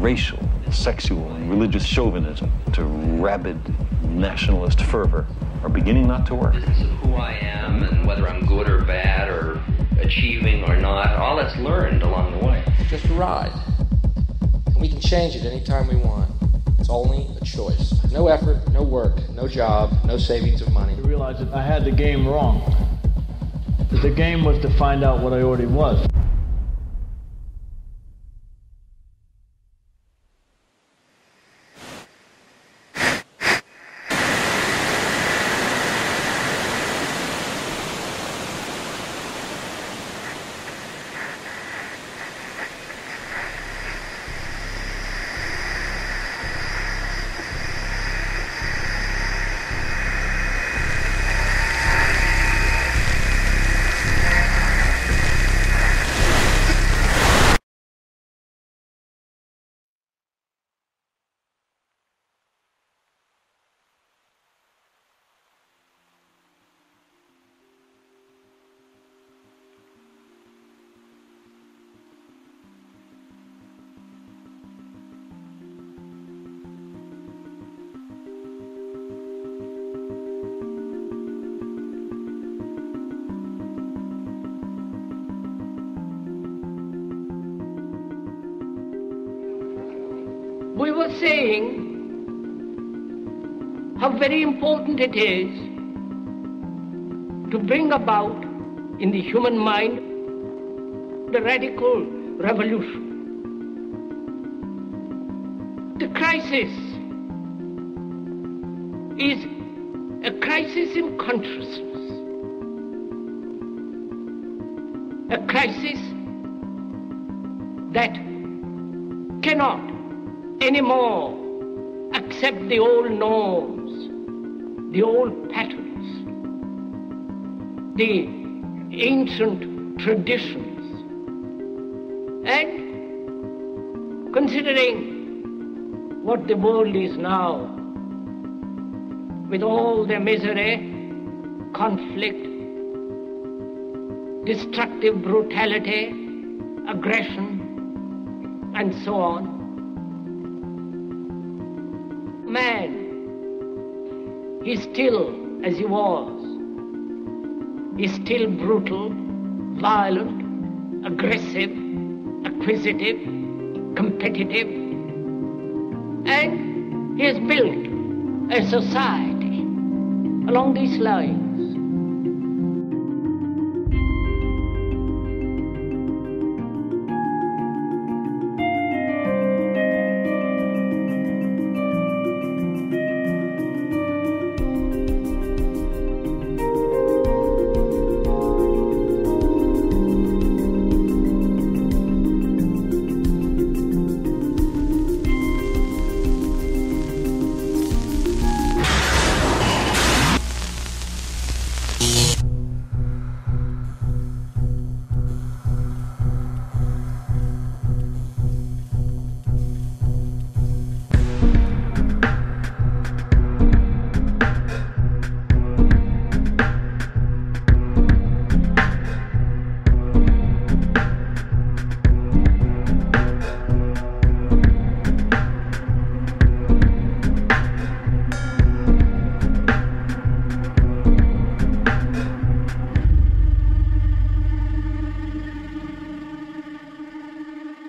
racial, sexual, and religious chauvinism to rabid nationalist fervor are beginning not to work. Business of who I am and whether I'm good or bad or achieving or not, all that's learned along the way. Just a ride. And we can change it anytime we want. It's only a choice. No effort, no work, no job, no savings of money. I realized that I had the game wrong. That the game was to find out what I already was. We were saying how very important it is to bring about in the human mind the radical revolution. The crisis is a crisis in consciousness, a crisis that cannot anymore accept the old norms, the old patterns, the ancient traditions. And considering what the world is now, with all the misery, conflict, destructive brutality, aggression, and so on, man is still as he was. He's still brutal, violent, aggressive, acquisitive, competitive, and he has built a society along these lines.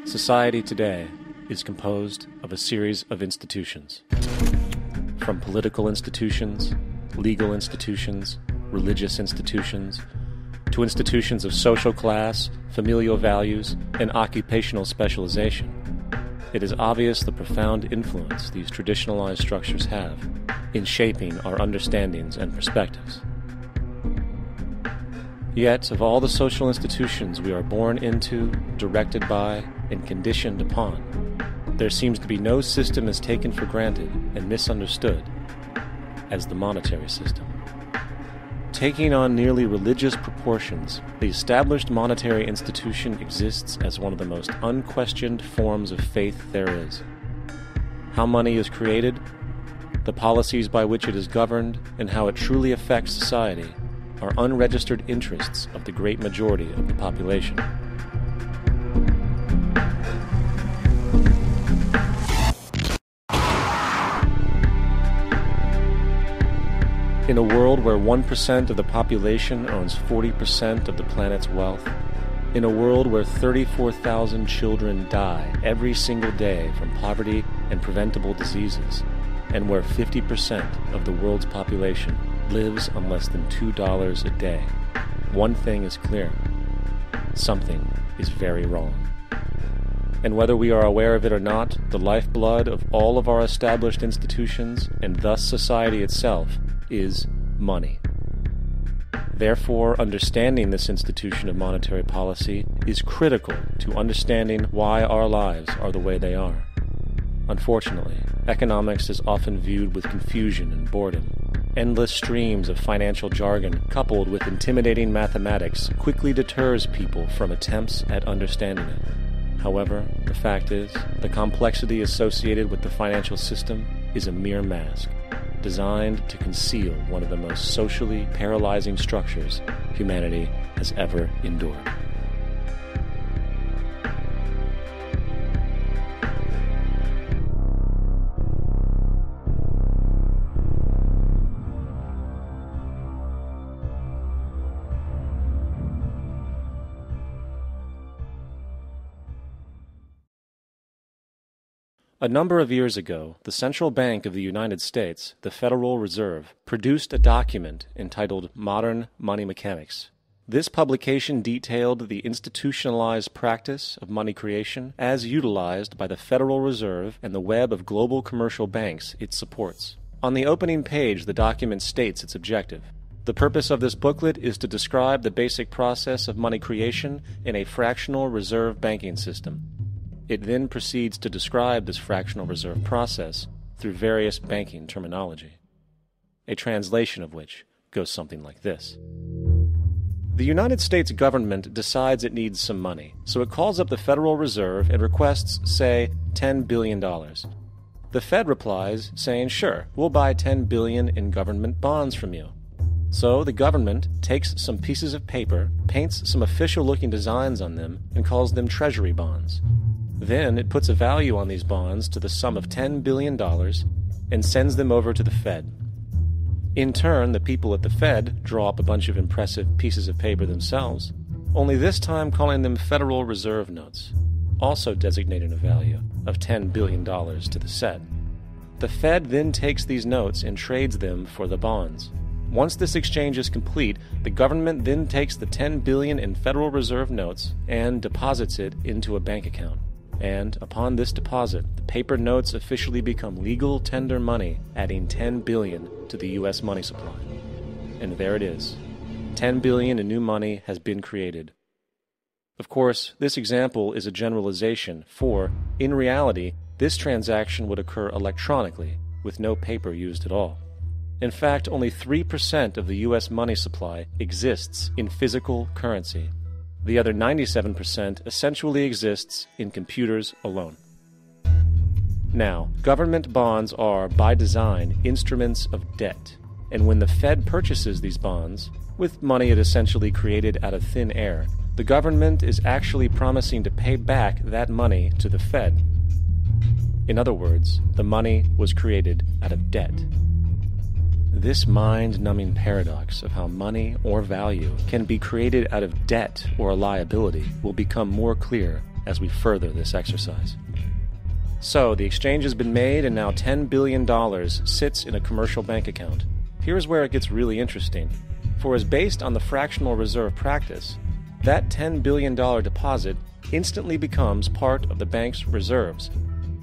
Society today is composed of a series of institutions. From political institutions, legal institutions, religious institutions, to institutions of social class, familial values, and occupational specialization. It is obvious the profound influence these traditionalized structures have in shaping our understandings and perspectives. Yet, of all the social institutions we are born into, directed by, and conditioned upon, there seems to be no system as taken for granted and misunderstood as the monetary system. Taking on nearly religious proportions, the established monetary institution exists as one of the most unquestioned forms of faith there is. How money is created, the policies by which it is governed, and how it truly affects society are unregistered interests of the great majority of the population. In a world where 1% of the population owns 40% of the planet's wealth, in a world where 34,000 children die every single day from poverty and preventable diseases, and where 50% of the world's population lives on less than $2 a day, one thing is clear: something is very wrong. And whether we are aware of it or not, the lifeblood of all of our established institutions, and thus society itself, is money. Therefore, understanding this institution of monetary policy is critical to understanding why our lives are the way they are. Unfortunately, economics is often viewed with confusion and boredom. Endless streams of financial jargon coupled with intimidating mathematics quickly deters people from attempts at understanding it. However, the fact is, the complexity associated with the financial system is a mere mask, designed to conceal one of the most socially paralyzing structures humanity has ever endured. A number of years ago, the Central Bank of the United States, the Federal Reserve, produced a document entitled Modern Money Mechanics. This publication detailed the institutionalized practice of money creation as utilized by the Federal Reserve and the web of global commercial banks it supports. On the opening page, the document states its objective. The purpose of this booklet is to describe the basic process of money creation in a fractional reserve banking system. It then proceeds to describe this fractional reserve process through various banking terminology, a translation of which goes something like this. The United States government decides it needs some money, so it calls up the Federal Reserve and requests, say, $10 billion. The Fed replies, saying, sure, we'll buy $10 billion in government bonds from you. So the government takes some pieces of paper, paints some official-looking designs on them, and calls them treasury bonds. Then it puts a value on these bonds to the sum of $10 billion and sends them over to the Fed. In turn, the people at the Fed draw up a bunch of impressive pieces of paper themselves, only this time calling them Federal Reserve notes, also designating a value of $10 billion to the Fed. The Fed then takes these notes and trades them for the bonds. Once this exchange is complete, the government then takes the $10 billion in Federal Reserve notes and deposits it into a bank account. And upon this deposit, the paper notes officially become legal tender money, adding $10 billion to the U.S. money supply. And there it is. $10 billion in new money has been created. Of course, this example is a generalization, for, in reality, this transaction would occur electronically, with no paper used at all. In fact, only 3% of the U.S. money supply exists in physical currency. The other 97% essentially exists in computers alone. Now, government bonds are, by design, instruments of debt, and when the Fed purchases these bonds, with money it essentially created out of thin air, the government is actually promising to pay back that money to the Fed. In other words, the money was created out of debt. This mind-numbing paradox of how money or value can be created out of debt or a liability will become more clear as we further this exercise. So, the exchange has been made and now $10 billion sits in a commercial bank account. Here's where it gets really interesting. For as based on the fractional reserve practice, that $10 billion deposit instantly becomes part of the bank's reserves,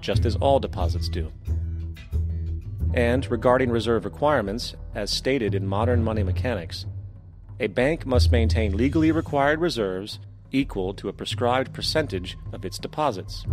just as all deposits do. And regarding reserve requirements, as stated in Modern Money Mechanics, a bank must maintain legally required reserves equal to a prescribed percentage of its deposits.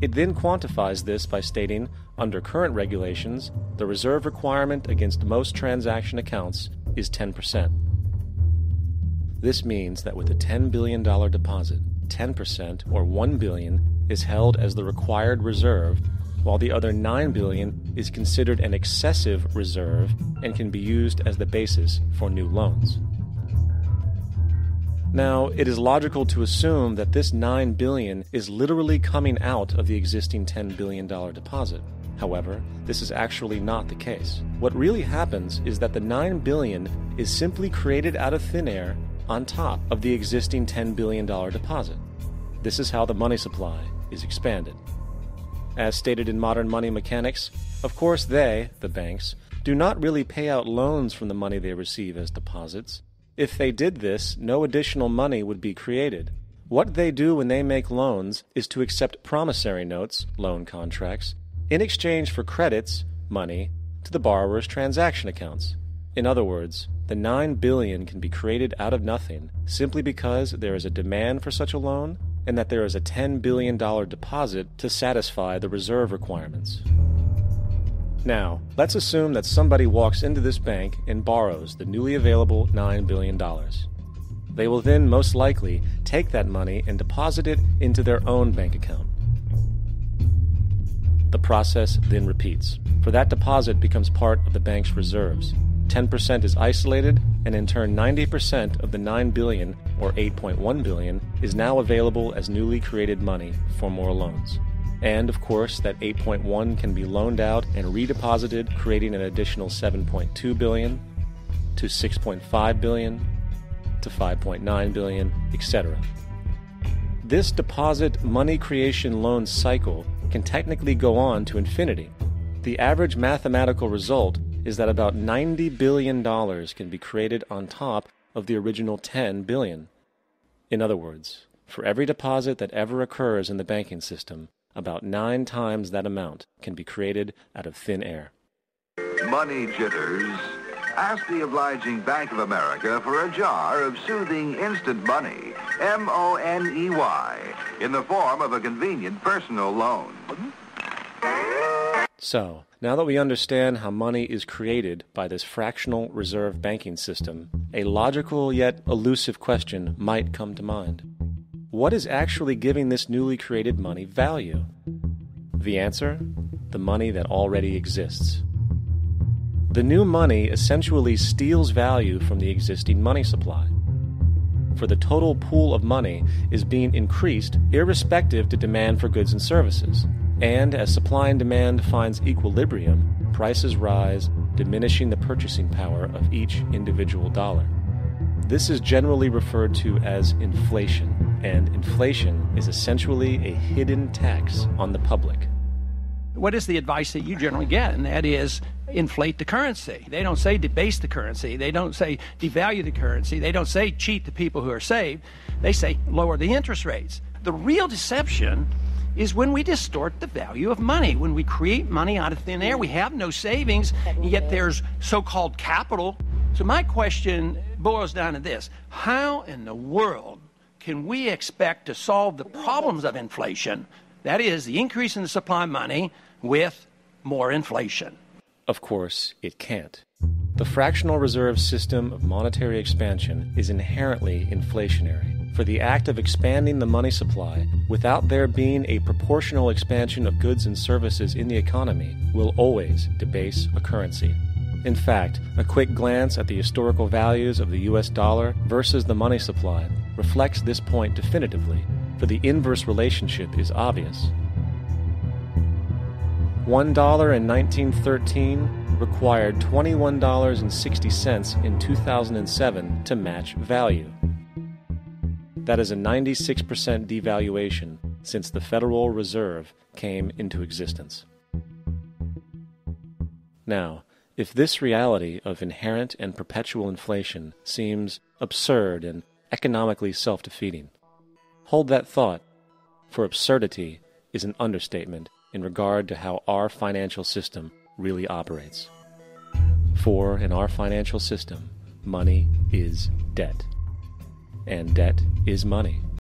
It then quantifies this by stating, under current regulations, the reserve requirement against most transaction accounts is 10%. This means that with a $10 billion deposit, 10%, or $1 billion, is held as the required reserve, while the other $9 billion is considered an excessive reserve and can be used as the basis for new loans. Now, it is logical to assume that this $9 billion is literally coming out of the existing $10 billion deposit. However, this is actually not the case. What really happens is that the $9 billion is simply created out of thin air on top of the existing $10 billion deposit. This is how the money supply is expanded. As stated in modern money mechanics, of course they, the banks, do not really pay out loans from the money they receive as deposits. If they did this, no additional money would be created. What they do when they make loans is to accept promissory notes, loan contracts, in exchange for credits, money, to the borrower's transaction accounts. In other words, the $9 billion can be created out of nothing simply because there is a demand for such a loan and that there is a $10 billion deposit to satisfy the reserve requirements. Now, let's assume that somebody walks into this bank and borrows the newly available $9 billion. They will then most likely take that money and deposit it into their own bank account. The process then repeats, for that deposit becomes part of the bank's reserves. 10% is isolated, and in turn 90% of the $9 billion, or $8.1 billion, is now available as newly created money for more loans. And, of course, that 8.1 can be loaned out and redeposited, creating an additional 7.2 billion, to 6.5 billion, to 5.9 billion, etc. This deposit money creation loan cycle can technically go on to infinity. The average mathematical result is that about $90 billion can be created on top of the original $10 billion. In other words, for every deposit that ever occurs in the banking system, about 9 times that amount can be created out of thin air. Money jitters. Ask the obliging Bank of America for a jar of soothing instant money, M-O-N-E-Y, in the form of a convenient personal loan. So, now that we understand how money is created by this fractional reserve banking system, a logical yet elusive question might come to mind. What is actually giving this newly created money value? The answer? The money that already exists. The new money essentially steals value from the existing money supply. For the total pool of money is being increased irrespective to demand for goods and services. And as supply and demand finds equilibrium, prices rise, diminishing the purchasing power of each individual dollar. This is generally referred to as inflation, and inflation is essentially a hidden tax on the public. What is the advice that you generally get? And that is inflate the currency. They don't say debase the currency. They don't say devalue the currency. They don't say cheat the people who are saved. They say lower the interest rates. The real deception is when we distort the value of money. When we create money out of thin air, we have no savings, and yet there's so-called capital. So my question boils down to this. How in the world can we expect to solve the problems of inflation, that is, the increase in the supply of money, with more inflation? Of course, it can't. The fractional reserve system of monetary expansion is inherently inflationary. For the act of expanding the money supply, without there being a proportional expansion of goods and services in the economy, will always debase a currency. In fact, a quick glance at the historical values of the US dollar versus the money supply reflects this point definitively, for the inverse relationship is obvious. $1 in 1913 required $21.60 in 2007 to match value. That is a 96% devaluation since the Federal Reserve came into existence. Now, if this reality of inherent and perpetual inflation seems absurd and economically self-defeating, hold that thought, for absurdity is an understatement in regard to how our financial system really operates. For in our financial system, money is debt. And debt is money.